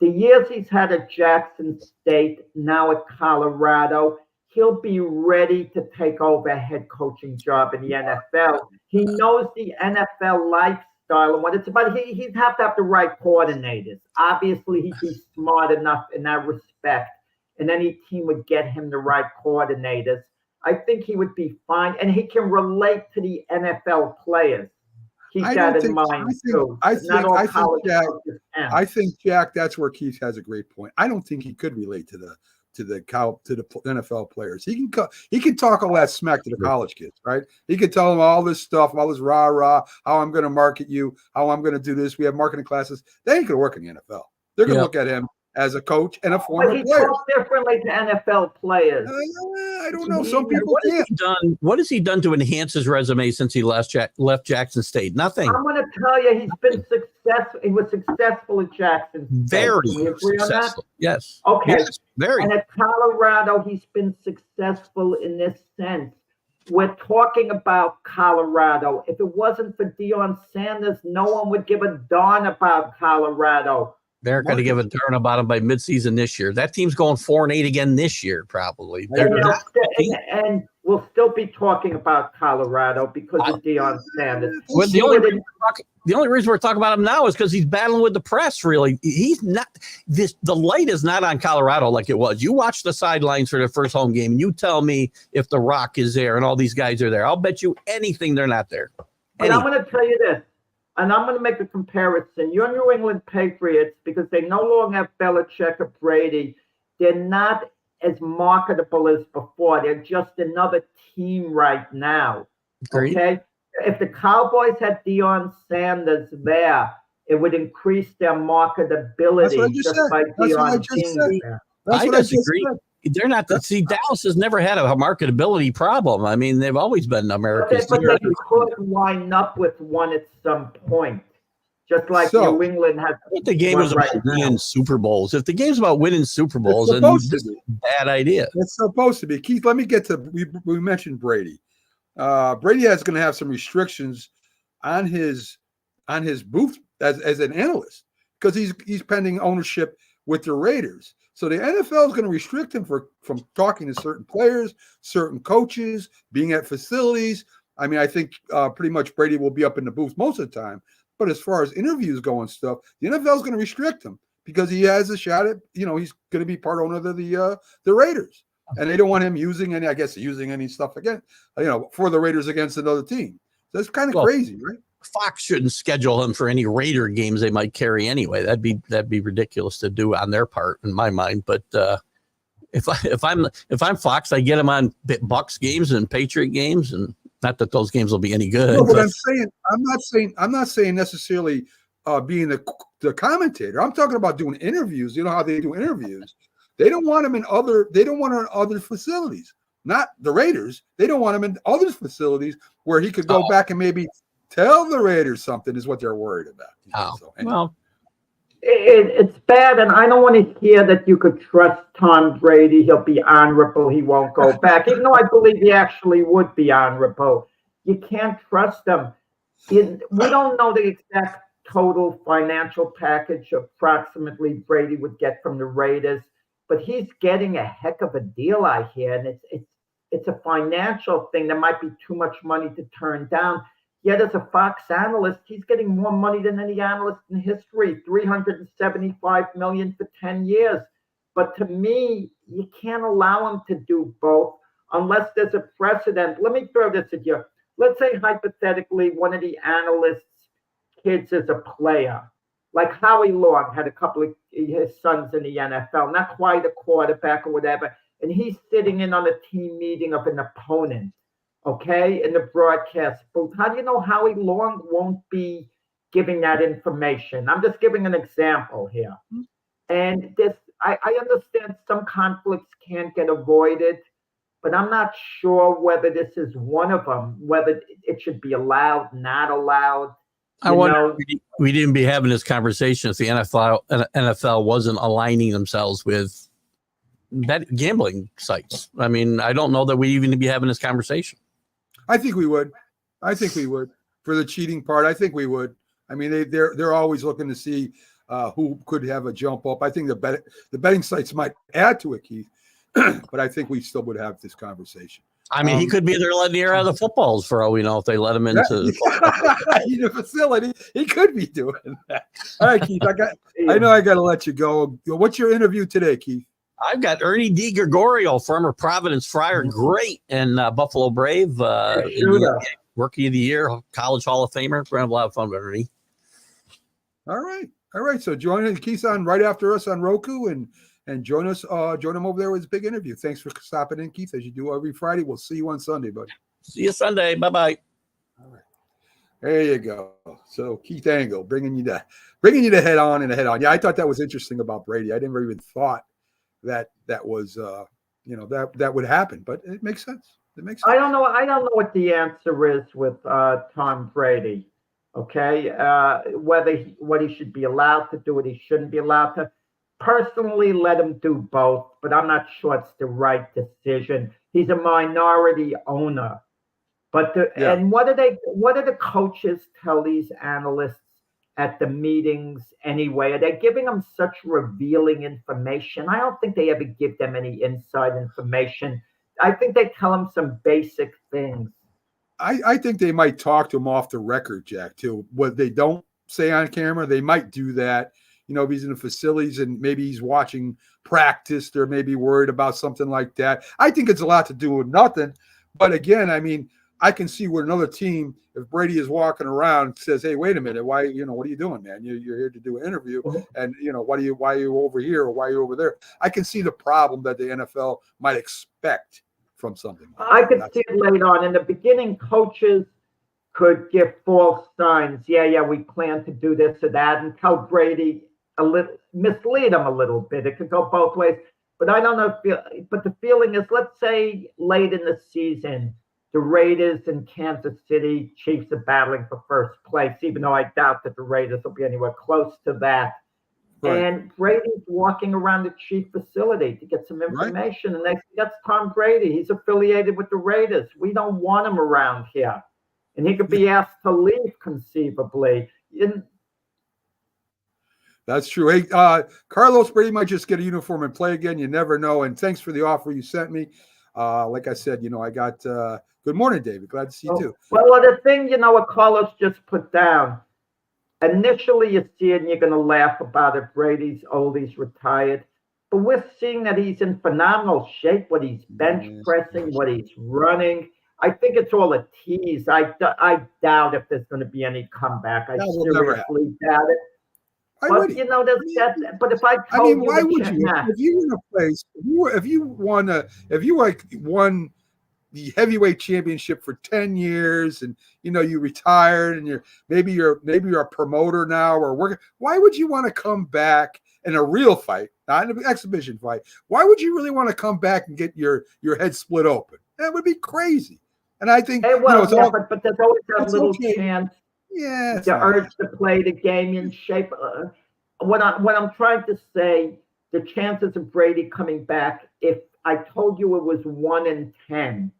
The years he's had at Jackson State, now at Colorado, he'll be ready to take over a head coaching job in the NFL. He knows the NFL lifestyle and what it's about. He'd have to have the right coordinators. Obviously, he'd be smart enough in that respect, and any team would get him the right coordinators. I think he would be fine, and he can relate to the NFL players. Keep I that don't in think- mind I think- too. I Not think- all I think college that- coaches can. I think, Jack, that's where Keith has a great point. I don't think he could relate to the NFL players. He can talk all that smack to the college kids, right? He can tell them all this stuff, all this rah rah, how I'm going to market you, how I'm going to do this. We have marketing classes. They ain't going to work in the NFL. They're going to look at him as a coach and a But former he player. talks differently to NFL players. I don't know. Some people What has can't. he done? What has he done to enhance his resume since he left Jackson State? Nothing. I'm going to tell you, he's been successful. He was successful at Jackson State. Very Can we agree on that? successful. Yes. Okay. Yes, very. And at Colorado, he's been successful in this sense. We're talking about Colorado. If it wasn't for Deion Sanders, no one would give a darn about Colorado. They're going to give a turn about him by midseason this year. That team's going 4-8 again this year, probably. They're And, not- and we'll still be talking about Colorado because of Deion Sanders. Well, the only reason we're talking about him now is because he's battling with the press. Really, he's not. The light is not on Colorado like it was. You watch the sidelines for the first home game, and you tell me if The Rock is there and all these guys are there. I'll bet you anything they're not there. And I'm going to tell you this, and I'm going to make a comparison. Your New England Patriots, because they no longer have Belichick or Brady, they're not as marketable as before. They're just another team right now. Agreed. Okay? If the Cowboys had Deion Sanders there, it would increase their marketability That's what I just said. by That's what I Deion just being said. there. That's I what I just disagree. said. They're not. See, Dallas has never had a marketability problem. I mean, they've always been America's But team. they could line up with one at some point, just like So- New England has. If the game was Right about now. winning Super Bowls, if the game's about winning Super Bowls, then supposed to this is be. a bad idea. It's supposed to be. Keith, let me get to we mentioned Brady. Brady is going to have some restrictions on his booth as an analyst because he's pending ownership with the Raiders. So the NFL is going to restrict him from talking to certain players, certain coaches, being at facilities. I mean, I think pretty much Brady will be up in the booth most of the time. But as far as interviews go and stuff, the NFL is going to restrict him because he has a shot at, he's going to be part owner of the Raiders. And they don't want him using any stuff again, for the Raiders against another team. So that's kind of crazy, right? Fox shouldn't schedule him for any Raider games they might carry anyway. That'd be ridiculous to do on their part, in my mind. But if I'm Fox, I get him on Bucks games and Patriot games, and not that those games will be any good. No, but but I'm not saying necessarily being the commentator. I'm talking about doing interviews. You know how they do interviews. They don't want him in other facilities. Not the Raiders. They don't want him in other facilities where he could go back and maybe tell the Raiders something is what they're worried about. So, anyway. Well, It's bad, and I don't want to hear that you could trust Tom Brady. He'll be honorable. He won't go back, even though I believe he actually would be honorable. You can't trust him. We don't know the exact total financial package approximately Brady would get from the Raiders, but he's getting a heck of a deal, I hear, and it's a financial thing. There might be too much money to turn down. Yet as a Fox analyst, he's getting more money than any analyst in history, $375 million for 10 years. But to me, you can't allow him to do both unless there's a precedent. Let me throw this at you. Let's say hypothetically one of the analysts' kids is a player, like Howie Long had a couple of his sons in the NFL, not quite a quarterback or whatever, and he's sitting in on a team meeting of an opponent. Okay, in the broadcast booth. How do you know Howie Long won't be giving that information? I'm just giving an example here. And I understand some conflicts can't get avoided, but I'm not sure whether this is one of them, whether it should be allowed, not allowed. I wonder if we didn't be having this conversation if the NFL wasn't aligning themselves with gambling sites. I mean, I don't know that we even be having this conversation. I think we would. For the cheating part, I think we would. I mean, they're always looking to see who could have a jump up. I think the betting sites might add to it, Keith, but I think we still would have this conversation. I mean, he could be there letting the air out of the footballs for all we know if they let him into the facility. He could be doing that. All right, Keith. I know I got to let you go. What's your interview today, Keith? I've got Ernie DiGregorio, former Providence Friar, great, and Buffalo Brave. Rookie of the Year, College Hall of Famer. We're going to have a lot of fun with Ernie. All right. So join Keith's on right after us on Roku and join us. Join him over there with his big interview. Thanks for stopping in, Keith, as you do every Friday. We'll see you on Sunday, buddy. See you Sunday. Bye-bye. All right. There you go. So Keith Angle bringing you the head on and the head on. Yeah, I thought that was interesting about Brady. I never even thought that was that would happen, but it makes sense. It makes sense. I don't know what the answer is with Tom Brady. Okay, what he should be allowed to do, what he shouldn't be allowed to. Personally, let him do both, but I'm not sure it's the right decision. He's a minority owner. But and what do the coaches tell these analysts at the meetings anyway? Are they giving them such revealing information? I don't think they ever give them any inside information. I think they tell them some basic things. I think they might talk to him off the record, Jack, too. What they don't say on camera, they might do that. If he's in the facilities and maybe he's watching practice, they're maybe worried about something like that. I think it's a lot to do with nothing. But again, I mean, I can see where another team, if Brady is walking around, says, "Hey, wait a minute, why? What are you doing, man? You're here to do an interview, and why are you over here or why are you over there?" I can see the problem that the NFL might expect from something. I could see it later on. In the beginning, coaches could give false signs. Yeah, we plan to do this or that, and tell Brady mislead him a little bit. It could go both ways. But I don't know. But the feeling is, let's say late in the season, the Raiders and Kansas City Chiefs are battling for first place, even though I doubt that the Raiders will be anywhere close to that. Right. And Brady's walking around the Chief facility to get some information. Right. And that's Tom Brady. He's affiliated with the Raiders. We don't want him around here. And he could be asked to leave conceivably. That's true. Hey, Carlos Brady might just get a uniform and play again. You never know. And thanks for the offer you sent me. Like I said, I got good morning, David. Glad to see you too. Well, the thing, what Carlos just put down, initially you see it and you're going to laugh about it. Brady's old, he's retired. But we're seeing that he's in phenomenal shape, what he's bench pressing, what he's running. I think it's all a tease. I doubt if there's going to be any comeback. I seriously doubt it. But but if I told why would you? If you were in a place, if you won the heavyweight championship for 10 years, and you retired, and you're a promoter now or working, why would you want to come back in a real fight, not an exhibition fight? Why would you really want to come back and get your head split open? That would be crazy. And I think but there's always that little chance. Yeah, the urge to play the game in shape. What I'm trying to say, the chances of Brady coming back, if I told you it was 1 in 10,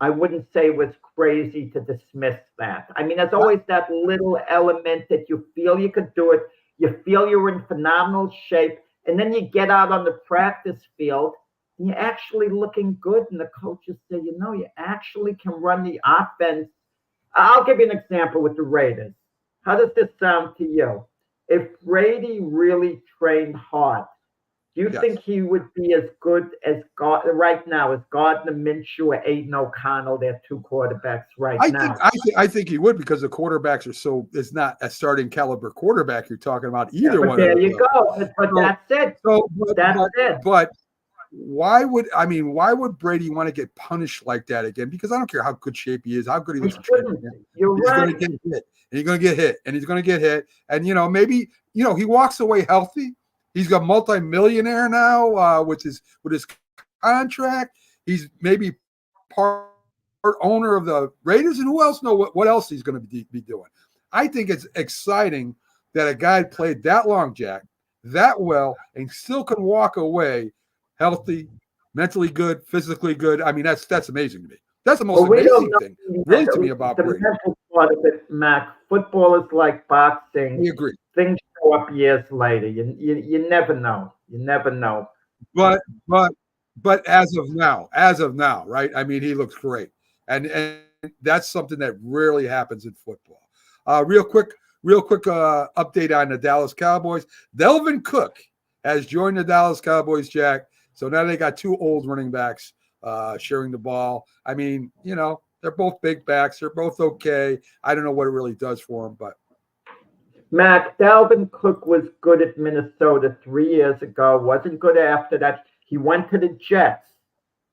I wouldn't say it was crazy to dismiss that. I mean, there's always that little element that you feel you could do it. You feel you're in phenomenal shape, and then you get out on the practice field, and you're actually looking good, and the coaches say, you actually can run the offense. I'll give you an example with the Raiders. How does this sound to you? If Brady really trained hard, do you think he would be as good as right now as Gardner Minshew or Aiden O'Connell, their two quarterbacks now? I think he would, because the quarterbacks are it's not a starting caliber quarterback you're talking about either one. There you go. But that's it. That's it. But why would Brady want to get punished like that again? Because I don't care how good shape he is, how good he looks. You're right. He's going to get hit, and he's going to get hit, and he's going to get hit. And, maybe, he walks away healthy. He's got multi-millionaire now with his contract. He's maybe part owner of the Raiders, and who else knows what else he's going to be doing. I think it's exciting that a guy played that long, Jack, that well, and still can walk away healthy, mentally good, physically good. I mean, that's amazing to me. That's the most amazing thing, really, to me about Brady. The mental part of it, Mac. Football is like boxing. We agree. Things show up years later. You never know. You never know. But as of now, right? I mean, he looks great, and that's something that rarely happens in football. Real quick update on the Dallas Cowboys. Delvin Cook has joined the Dallas Cowboys, Jack. So now they got two old running backs sharing the ball. I mean, They're both big backs. They're both okay. I don't know what it really does for them, but Mac, Dalvin Cook was good at Minnesota 3 years ago, wasn't good after that. He went to the Jets,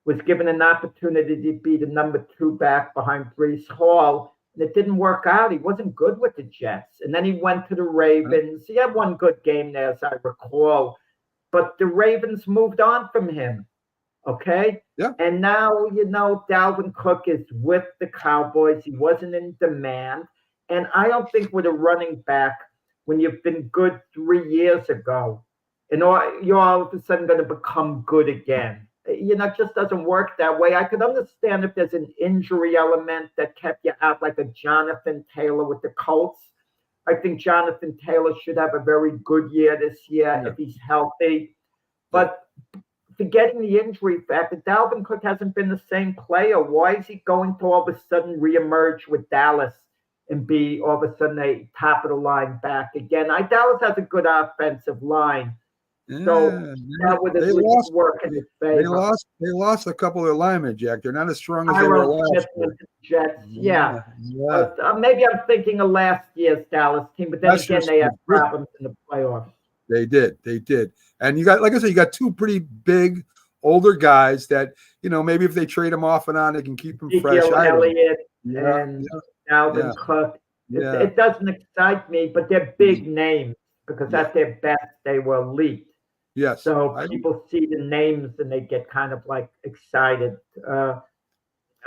was given an opportunity to be the number 2 back behind Breece Hall, and it didn't work out. He wasn't good with the Jets. And then he went to the Ravens. He had one good game there, as I recall, but the Ravens moved on from him. Okay? Yeah. And now, Dalvin Cook is with the Cowboys. He wasn't in demand. And I don't think with a running back, when you've been good 3 years ago, you're all of a sudden going to become good again. It just doesn't work that way. I could understand if there's an injury element that kept you out, like a Jonathan Taylor with the Colts. I think Jonathan Taylor should have a very good year this year if he's healthy. But forgetting the injury factor, Dalvin Cook hasn't been the same player. Why is he going to all of a sudden reemerge with Dallas and be all of a sudden a top of the line back again? Dallas has a good offensive line. So that would at least work in his favor. They lost a couple of their linemen, Jack. They're not as strong as they were Tyrone last Smith year. with the Jets, yeah. Yeah. But, maybe I'm thinking of last year's Dallas team, but then Last again, year's they had team. problems in the playoffs. They did. And you got, like I said, you got 2 pretty big older guys that, maybe if they trade them off and on, they can keep them fresh. Ezekiel Elliott Yeah, and Dalvin yeah. Cook. Yeah. It doesn't excite me, but they're big names because at their best, they were elite. Yes. So people see the names and they get kind of like excited.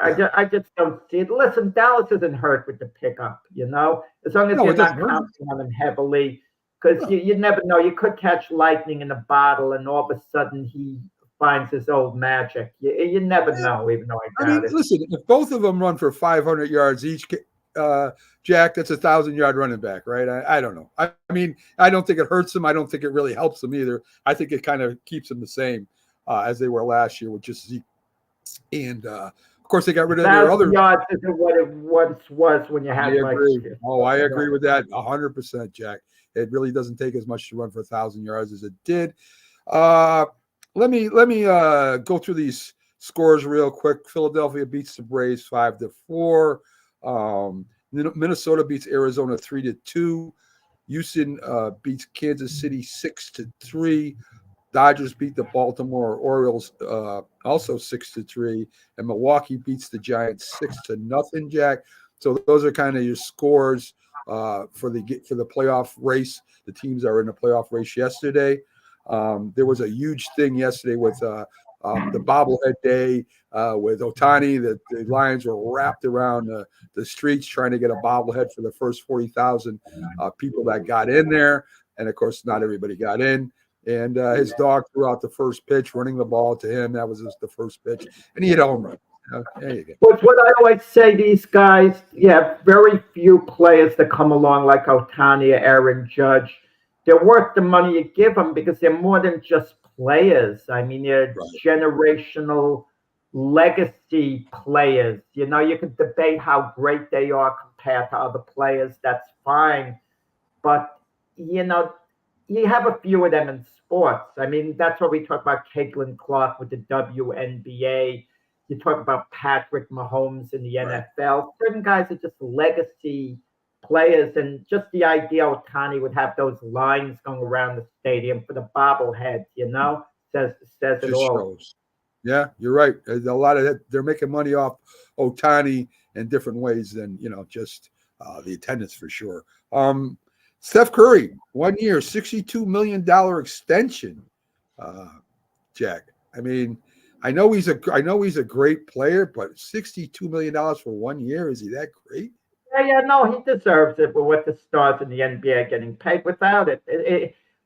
I just don't see it. Listen, Dallas isn't hurt with the pickup, as long as you're not counting on him heavily, because you never know. You could catch lightning in a bottle and all of a sudden he finds his old magic. You never know, even though I doubt it. Listen, if both of them run for 500 yards each, Jack, that's 1,000-yard running back, right? I don't know. I mean, I don't think it hurts them. I don't think it really helps them either. I think it kind of keeps them the same as they were last year with just Zeke. And, of course, they got rid of their other yards isn't what it once was when you had I agree with that 100%, Jack. It really doesn't take as much to run for 1,000 yards as it did. Let me go through these scores real quick. Philadelphia beats the Braves 5-4. Minnesota beats Arizona 3-2. Houston beats Kansas City 6-3. Dodgers beat the Baltimore Orioles also 6-3, and Milwaukee beats the Giants 6-0. Jack. So those are kind of your scores for the playoff race. The teams that are in the playoff race yesterday. There was a huge thing yesterday with the bobblehead day with Ohtani. The Lions were wrapped around the streets trying to get a bobblehead for the first 40,000 people that got in there. And, of course, not everybody got in. And his dog threw out the first pitch, running the ball to him. That was the first pitch. And he hit a home run. There you go. But what I always say, these guys, very few players that come along like Ohtani or Aaron Judge. They're worth the money you give them because they're more than just players. I mean, they're generational legacy players. You can debate how great they are compared to other players. That's fine. But, you have a few of them in sports. I mean, that's what we talk about Caitlin Clark with the WNBA. You talk about Patrick Mahomes in the NFL. Certain guys are just legacy players, and just the idea Ohtani would have those lines going around the stadium for the bobblehead, says it all. Shows. Yeah, you're right. There's a lot of that. They're making money off Ohtani in different ways than just the attendance for sure. Steph Curry, 1 year, $62 million extension. Jack, I mean, I know he's a great player, but $62 million for 1 year, is he that great? No, he deserves it. But what the stars in the NBA are getting paid without it.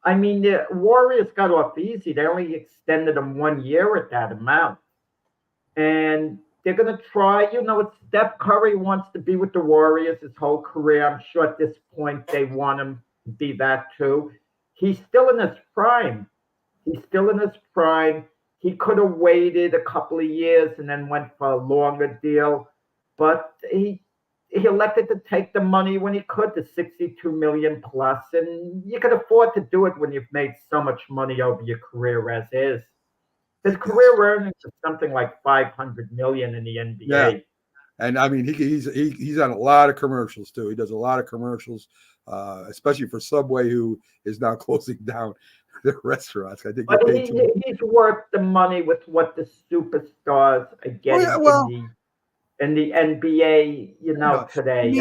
I mean, the Warriors got off easy. They only extended him 1 year at that amount. And they're going to try, Steph Curry wants to be with the Warriors his whole career. I'm sure at this point they want him to be that too. He's still in his prime. He could have waited a couple of years and then went for a longer deal. But he elected to take the money when he could, the $62 million plus. And you can afford to do it when you've made so much money over your career as is. His career earnings is something like $500 million in the NBA. And I mean, he's on a lot of commercials too. He does a lot of commercials, especially for Subway, who is now closing down their restaurants. I think But they paid too much. he's worth the money with what the superstars are getting in the NBA, today.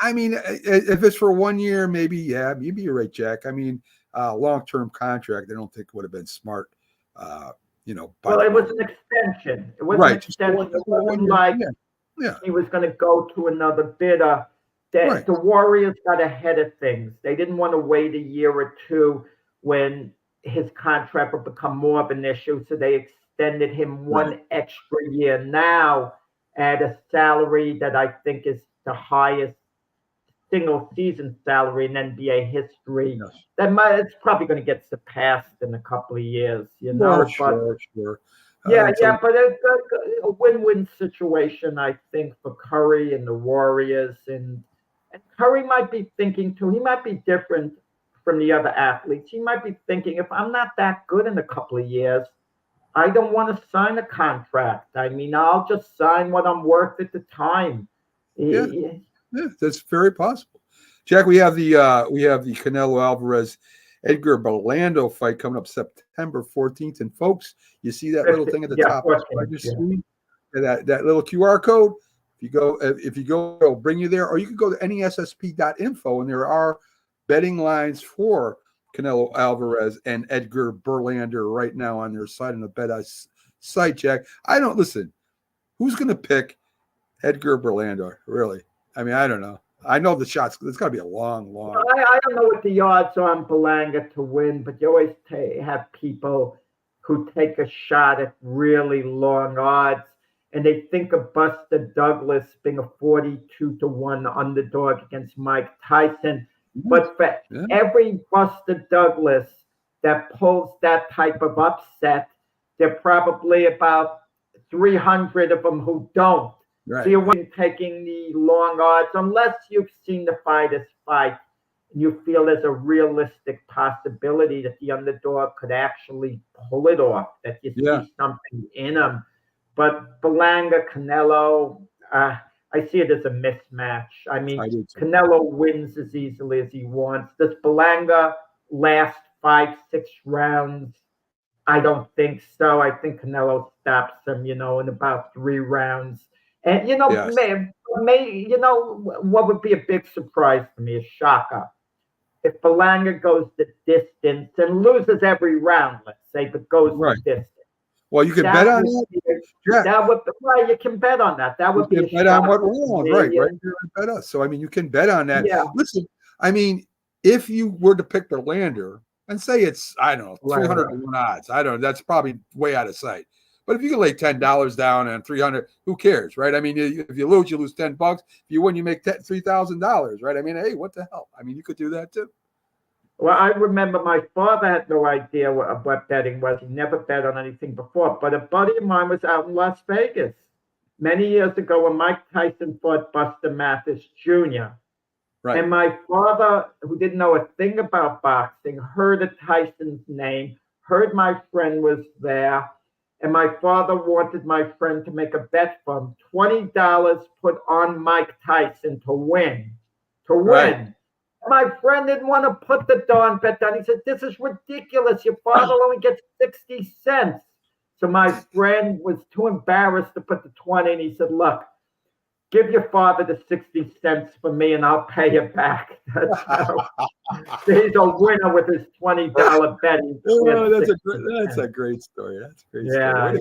I mean, if it's for 1 year, maybe you're right, Jack. I mean, long-term contract, I don't think would have been smart. Well, it was an extension. It was an extension. It wasn't like he was going to go to another bidder. The Warriors got ahead of things. They didn't want to wait a year or two when his contract would become more of an issue, so they extended him one extra year now at a salary that I think is the highest single season salary in NBA history. It's probably going to get surpassed in a couple of years, Sure. But it's a win-win situation, I think, for Curry and the Warriors. And Curry might be thinking too, he might be different from the other athletes. He might be thinking, if I'm not that good in a couple of years, I don't want to sign a contract. I mean, I'll just sign what I'm worth at the time. Yeah, that's very possible. Jack, we have the Canelo Alvarez Edgar Berlando fight coming up September 14th. And folks, you see that little thing at the top of the screen, that little QR code. If you go, it'll bring you there, or you can go to nessp.info, and there are betting lines for Canelo Alvarez and Edgar Berlando right now on their site, on the Bet site, Jack. Who's going to pick Edgar Berlando, really? I mean, I don't know. I know the shots. It's got to be a long. I don't know what the odds are on Berlanga to win, but you always have people who take a shot at really long odds, and they think of Buster Douglas being a 42-1 underdog against Mike Tyson. But for every Buster Douglas that pulls that type of upset, there are probably about 300 of them who don't. So you're taking the long odds, unless you've seen the fighters fight and you feel there's a realistic possibility that the underdog could actually pull it off, that you see something in them. But Berlanga, Canelo, I see it as a mismatch. I mean, Canelo wins as easily as he wants. Does Berlanga last 5-6 rounds? I don't think so. I think Canelo stops him, in about 3 rounds. And, what would be a big surprise to me, a shocker, if Berlanga goes the distance and loses every round, let's say, but goes the distance. Well, you can bet on that. You can bet on that. That would be a bet on what round, right? Bet us. So I mean, you can bet on that. Yeah. Listen, I mean, if you were to pick Berlando and say it's 300-1 odds, I don't know, that's probably way out of sight. But if you can lay $10 down and 300, who cares, right? I mean, if you lose $10. If you win, you make $3,000, right? I mean, hey, what the hell? I mean, you could do that too. Well, I remember my father had no idea what betting was. He never bet on anything before. But a buddy of mine was out in Las Vegas many years ago when Mike Tyson fought Buster Mathis Jr. Right. And my father, who didn't know a thing about boxing, heard of Tyson's name, heard my friend was there, and my father wanted my friend to make a bet for him. $20 put on Mike Tyson to win. Right. My friend didn't want to put the darn bet down. He said, "This is ridiculous. Your father only gets 60 cents. So my friend was too embarrassed to put the 20, and he said, "Look, give your father the 60 cents for me, and I'll pay you back." He's a winner with his $20 bet. That's a great story. That's a great story.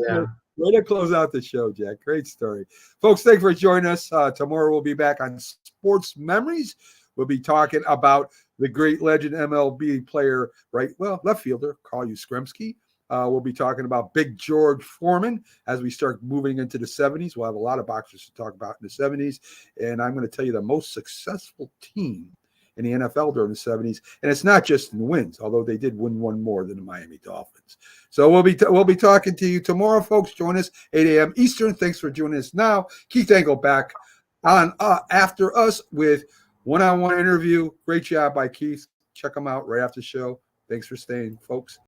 Way to close out the show, Jack. Great story. Folks, thanks for joining us. Tomorrow we'll be back on Sports Memories. We'll be talking about the great legend MLB player, left fielder, Carl Yastrzemski. We'll be talking about Big George Foreman as we start moving into the 70s. We'll have a lot of boxers to talk about in the 70s. And I'm going to tell you the most successful team in the NFL during the 70s. And it's not just in wins, although they did win one more than the Miami Dolphins. So we'll be talking to you tomorrow, folks. Join us 8 a.m. Eastern. Thanks for joining us now. Keith Engel back on after us with one-on-one interview. Great job by Keith. Check him out right after the show. Thanks for staying, folks.